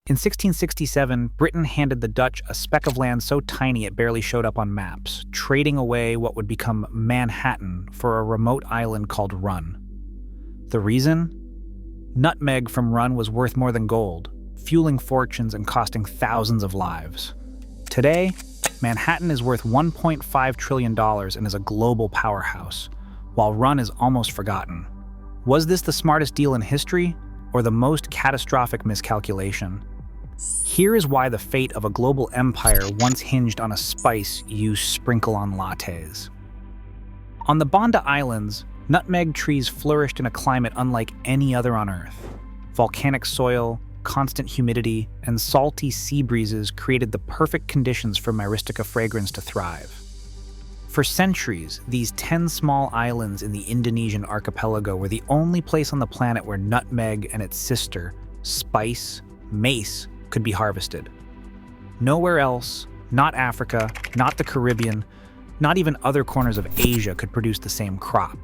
In 1667, Britain handed the Dutch a speck of land so tiny it barely showed up on maps, trading away what would become Manhattan for a remote island called Run. The reason? Nutmeg from Run was worth more than gold, fueling fortunes and costing thousands of lives. Today, Manhattan is worth $1.5 trillion and is a global powerhouse, while Run is almost forgotten. Was this the smartest deal in history, or the most catastrophic miscalculation? Here is why the fate of a global empire once hinged on a spice you sprinkle on lattes. On the Banda Islands, nutmeg trees flourished in a climate unlike any other on Earth. Volcanic soil, constant humidity, and salty sea breezes created the perfect conditions for Myristica fragrans to thrive. For centuries, these 10 small islands in the Indonesian archipelago were the only place on the planet where nutmeg and its sister, spice, mace, could be harvested. Nowhere else, not Africa, not the Caribbean, not even other corners of Asia could produce the same crop.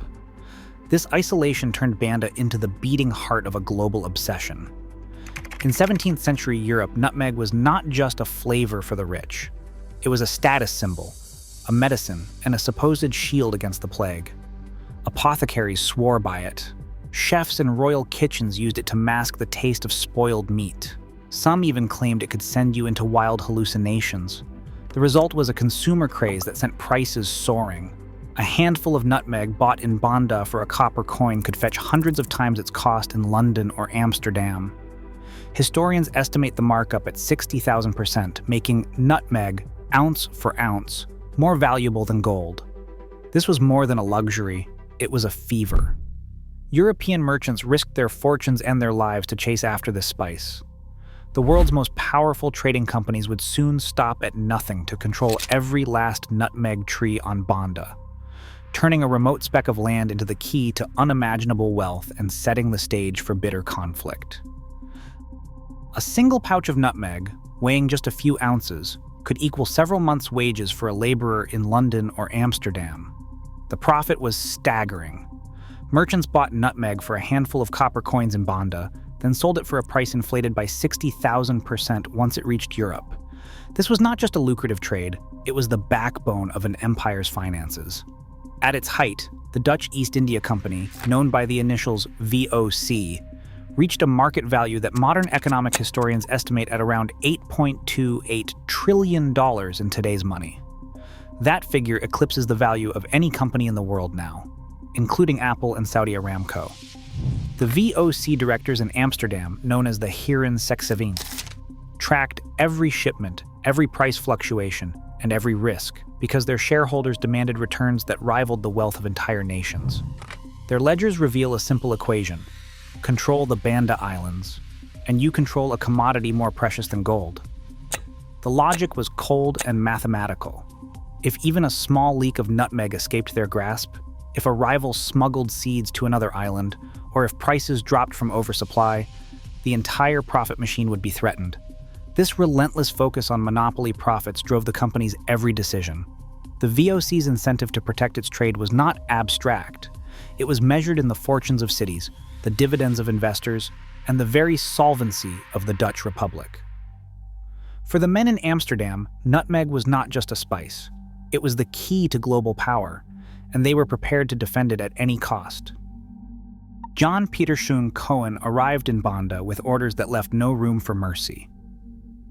This isolation turned Banda into the beating heart of a global obsession. In 17th century Europe, nutmeg was not just a flavor for the rich. It was a status symbol, a medicine, and a supposed shield against the plague. Apothecaries swore by it. Chefs in royal kitchens used it to mask the taste of spoiled meat. Some even claimed it could send you into wild hallucinations. The result was a consumer craze that sent prices soaring. A handful of nutmeg bought in Banda for a copper coin could fetch hundreds of times its cost in London or Amsterdam. Historians estimate the markup at 60,000%, making nutmeg, ounce for ounce, more valuable than gold. This was more than a luxury, it was a fever. European merchants risked their fortunes and their lives to chase after this spice. The world's most powerful trading companies would soon stop at nothing to control every last nutmeg tree on Banda, turning a remote speck of land into the key to unimaginable wealth and setting the stage for bitter conflict. A single pouch of nutmeg, weighing just a few ounces, could equal several months' wages for a laborer in London or Amsterdam. The profit was staggering. Merchants bought nutmeg for a handful of copper coins in Banda, then sold it for a price inflated by 60,000% once it reached Europe. This was not just a lucrative trade, it was the backbone of an empire's finances. At its height, the Dutch East India Company, known by the initials VOC, reached a market value that modern economic historians estimate at around $8.28 trillion in today's money. That figure eclipses the value of any company in the world now, including Apple and Saudi Aramco. The VOC directors in Amsterdam, known as the Heren Sekseveen, tracked every shipment, every price fluctuation, and every risk because their shareholders demanded returns that rivaled the wealth of entire nations. Their ledgers reveal a simple equation: control the Banda Islands, and you control a commodity more precious than gold. The logic was cold and mathematical. If even a small leak of nutmeg escaped their grasp, if a rival smuggled seeds to another island, or if prices dropped from oversupply, the entire profit machine would be threatened. This relentless focus on monopoly profits drove the company's every decision. The VOC's incentive to protect its trade was not abstract. It was measured in the fortunes of cities, the dividends of investors, and the very solvency of the Dutch Republic. For the men in Amsterdam, nutmeg was not just a spice. It was the key to global power, and they were prepared to defend it at any cost. John Peter Schoen Cohen arrived in Banda with orders that left no room for mercy.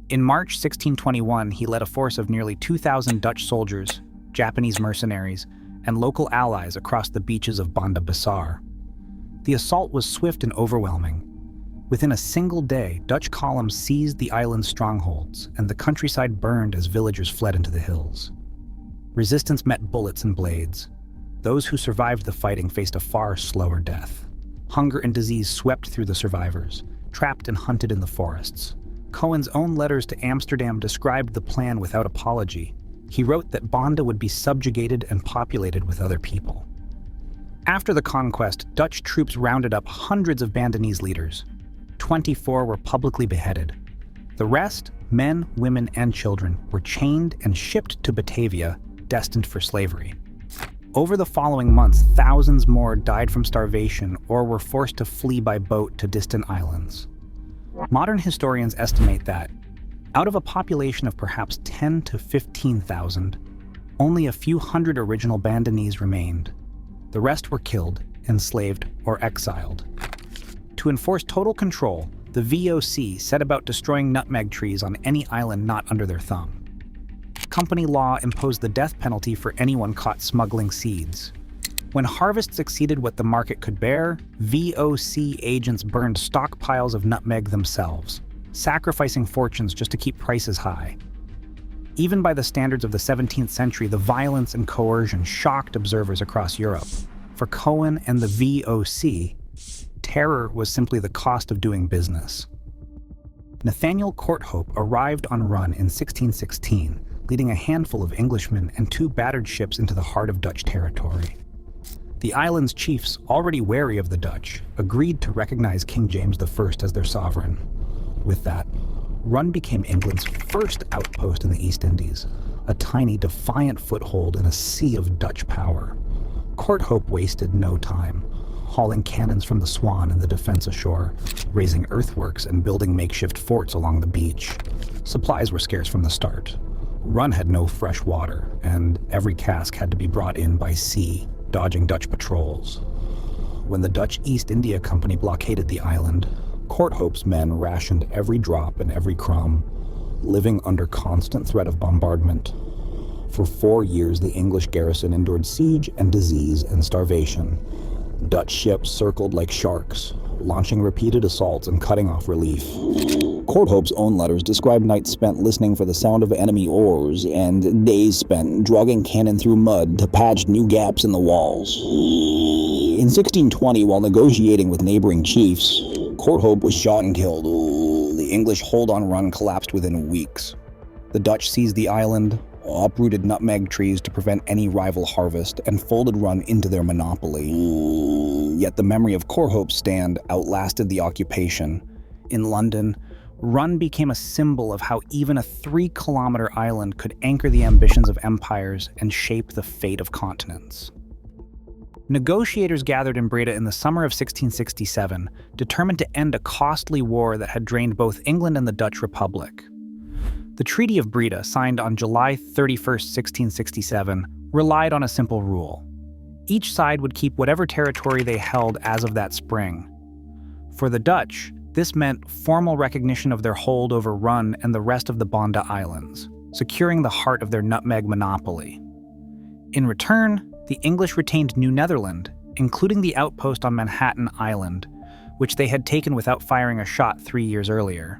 In March 1621, he led a force of nearly 2,000 Dutch soldiers, Japanese mercenaries, and local allies across the beaches of Banda Besar. The assault was swift and overwhelming. Within a single day, Dutch columns seized the island's strongholds, and the countryside burned as villagers fled into the hills. Resistance met bullets and blades. Those who survived the fighting faced a far slower death. Hunger and disease swept through the survivors, trapped and hunted in the forests. Cohen's own letters to Amsterdam described the plan without apology. He wrote that Banda would be subjugated and populated with other people. After the conquest, Dutch troops rounded up hundreds of Bandanese leaders. 24 were publicly beheaded. The rest, men, women, and children, were chained and shipped to Batavia, destined for slavery. Over the following months, thousands more died from starvation or were forced to flee by boat to distant islands. Modern historians estimate that, out of a population of perhaps 10 to 15,000, only a few hundred original bandanese remained. The rest were killed, enslaved, or exiled. To enforce total control, the VOC set about destroying nutmeg trees on any island not under their thumb. Company law imposed the death penalty for anyone caught smuggling seeds. When harvests exceeded what the market could bear, VOC agents burned stockpiles of nutmeg themselves, sacrificing fortunes just to keep prices high. Even by the standards of the 17th century, the violence and coercion shocked observers across Europe. For Cohen and the VOC, terror was simply the cost of doing business. Nathaniel Courthope arrived on Run in 1616, leading a handful of Englishmen and 2 battered ships into the heart of Dutch territory. The island's chiefs, already wary of the Dutch, agreed to recognize King James I as their sovereign. With that, Run became England's first outpost in the East Indies, a tiny, defiant foothold in a sea of Dutch power. Courthope wasted no time, hauling cannons from the Swan and the defense ashore, raising earthworks and building makeshift forts along the beach. Supplies were scarce from the start. Run had no fresh water, and every cask had to be brought in by sea, dodging Dutch patrols. When the Dutch East India Company blockaded the island, Courthope's men rationed every drop and every crumb, living under constant threat of bombardment. For 4 years, the English garrison endured siege and disease and starvation. Dutch ships circled like sharks, launching repeated assaults and cutting off relief. Courthope's own letters describe nights spent listening for the sound of enemy oars and days spent dragging cannon through mud to patch new gaps in the walls. In 1620, while negotiating with neighboring chiefs, Courthope was shot and killed. The English hold on Run collapsed within weeks. The Dutch seized the island, uprooted nutmeg trees to prevent any rival harvest, and folded Run into their monopoly. Yet the memory of Courthope's stand outlasted the occupation. In London, Run became a symbol of how even a 3-kilometer island could anchor the ambitions of empires and shape the fate of continents. Negotiators gathered in Breda in the summer of 1667, determined to end a costly war that had drained both England and the Dutch Republic. The Treaty of Breda, signed on July 31, 1667, relied on a simple rule. Each side would keep whatever territory they held as of that spring. For the Dutch, this meant formal recognition of their hold over Run and the rest of the Banda Islands, securing the heart of their nutmeg monopoly. In return, the English retained New Netherland, including the outpost on Manhattan Island, which they had taken without firing a shot 3 years earlier.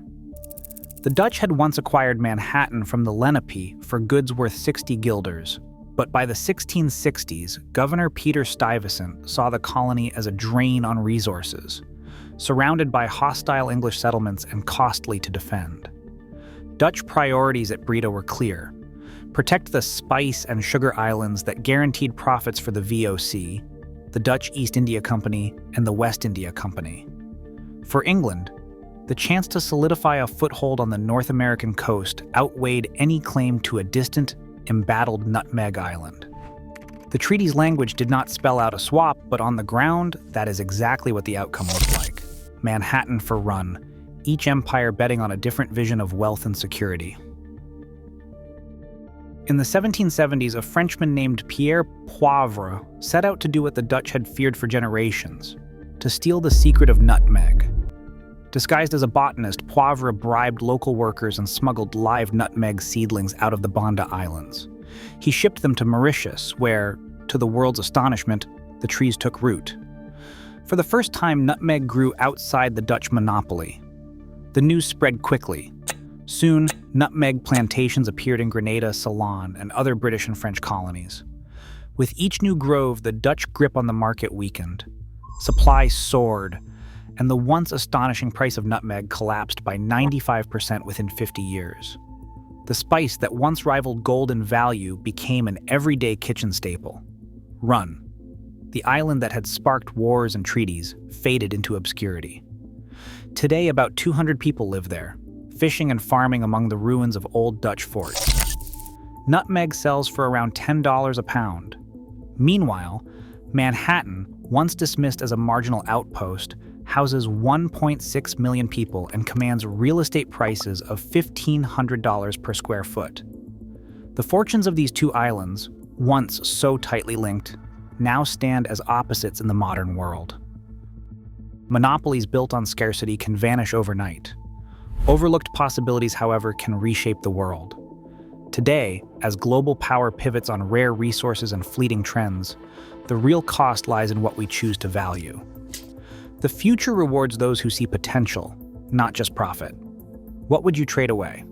The Dutch had once acquired Manhattan from the Lenape for goods worth 60 guilders, but by the 1660s, Governor Peter Stuyvesant saw the colony as a drain on resources, surrounded by hostile English settlements and costly to defend. Dutch priorities at Breda were clear: protect the spice and sugar islands that guaranteed profits for the VOC, the Dutch East India Company, and the West India Company. For England, the chance to solidify a foothold on the North American coast outweighed any claim to a distant, embattled nutmeg island. The treaty's language did not spell out a swap, but on the ground, that is exactly what the outcome looked like. Manhattan for Run, each empire betting on a different vision of wealth and security. In the 1770s, a Frenchman named Pierre Poivre set out to do what the Dutch had feared for generations: to steal the secret of nutmeg. Disguised as a botanist, Poivre bribed local workers and smuggled live nutmeg seedlings out of the Banda Islands. He shipped them to Mauritius, where, to the world's astonishment, the trees took root. For the first time, nutmeg grew outside the Dutch monopoly. The news spread quickly. Soon, nutmeg plantations appeared in Grenada, Ceylon, and other British and French colonies. With each new grove, the Dutch grip on the market weakened. Supply soared, and the once astonishing price of nutmeg collapsed by 95% within 50 years. The spice that once rivaled gold in value became an everyday kitchen staple. Run, the island that had sparked wars and treaties, faded into obscurity. Today, about 200 people live there, fishing and farming among the ruins of old Dutch forts. Nutmeg sells for around $10 a pound. Meanwhile, Manhattan, once dismissed as a marginal outpost, houses 1.6 million people and commands real estate prices of $1,500 per square foot. The fortunes of these two islands, once so tightly linked, now stand as opposites in the modern world. Monopolies built on scarcity can vanish overnight. Overlooked possibilities, however, can reshape the world. Today, as global power pivots on rare resources and fleeting trends, the real cost lies in what we choose to value. The future rewards those who see potential, not just profit. What would you trade away?